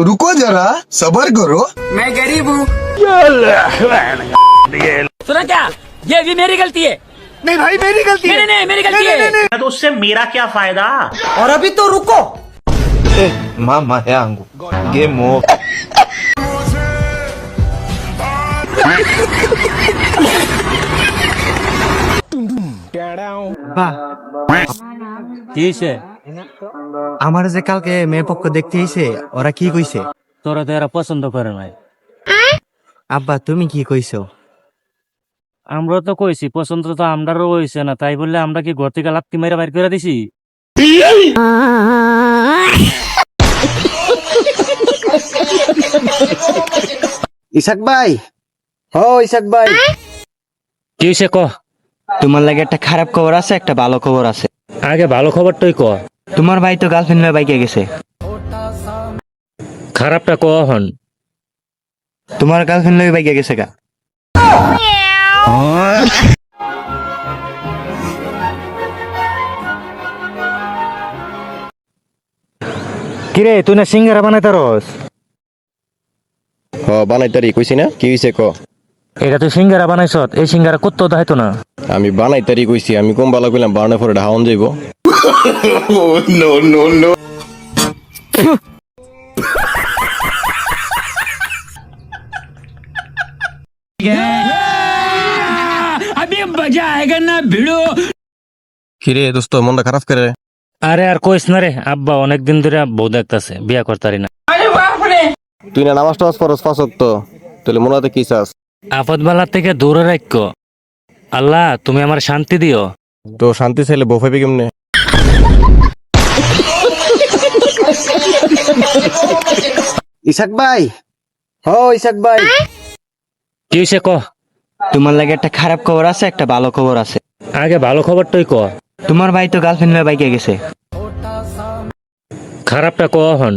रुको जरा सबर करो। मैं गरीब हूँ। सुना क्या? ये भी मेरी गलती है। नहीं भाई मेरी गलती है। नहीं मेरी गलती है। तो उससे मेरा क्या फायदा? और अभी तो रुको। mama yangu game over. আমার যে কালকে মেয়ে পক্ষ দেখতে এসে ওরা কি কইছে? তোরা তো এরা পছন্দ করে নাই। আব্বা তুমি কি কইছো? আমরা তো কইছি পছন্দ তো আমরারও হইছে না, তাই বললে আমরা কি ঘর থেকে লাত্তি মেরে বাইর করে দিছি? ইসাক ভাই, ও ইসাক ভাই, কি হইছে ক? তোমার লাগে একটা খারাপ খবর আছে, একটা ভালো খবর আছে। আগে ভালো খবরটাই ক। তোমার ভাই তো গার্লফ্রেন্ড নিয়ে বাইকে গেছে। খারাপটা ক হন। তোমার গার্লফ্রেন্ড নিয়ে বাইকে গেছে গা। কিরে তুই না সিঙ্গারা বানাইতারস? বানাইতারি কইছি না, কি হইছে ক? এটা তুই সিঙ্গারা বানাইছত, এই সিঙ্গারা কত দাইতো না? আমি বানাইতারি কইছি, আমি কম বালা কইলাম বানানোর পরে হাওন যাইব। No no no. अभी मजा आएगा ना भिड़ो। কিরে দোস্ত মনটা খারাপ করে? আরে আর কইস না রে, আব্বা অনেকদিন ধরে বউ দেখতাছে, বিয়া করতারি না। তুই না নামাজ টামাজ পড়স ফাঁসক তো, তাহলে মনে হয় কি চাস? আপদ বালা থেকে দূরে রাখো। আল্লাহ তুমি আমার শান্তি দিও। তো শান্তি চাইলে বউ পাইবি কেমনে? ইসাক ভাই, ও ইসাক ভাই, কি হইছে ক? তোমার লাগে একটা খারাপ খবর আছে, একটা ভালো খবর আছে। আগে ভালো খবরটাই ক। তোমার ভাই তো গার্লফ্রেন্ড নিয়ে বাইকে গেছে। খারাপটা ক হন।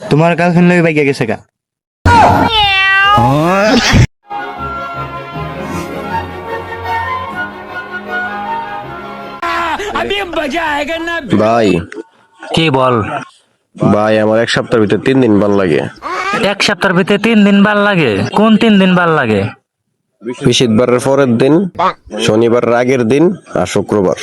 তোমার গার্লফ্রেন্ড নিয়ে বাইকে গেছে গা। अभी मजा आएगा ना। ভাই কি বল? ভাই আমার এক সপ্তাহের ভিতরে 3 দিন ভাল লাগে। এক সপ্তাহের ভিতরে 3 দিন ভাল লাগে? কোন 3 দিন ভাল লাগে? বৃহস্পতিবারের পরের দিন, শনিবারের আগের দিন আর শুক্রবার।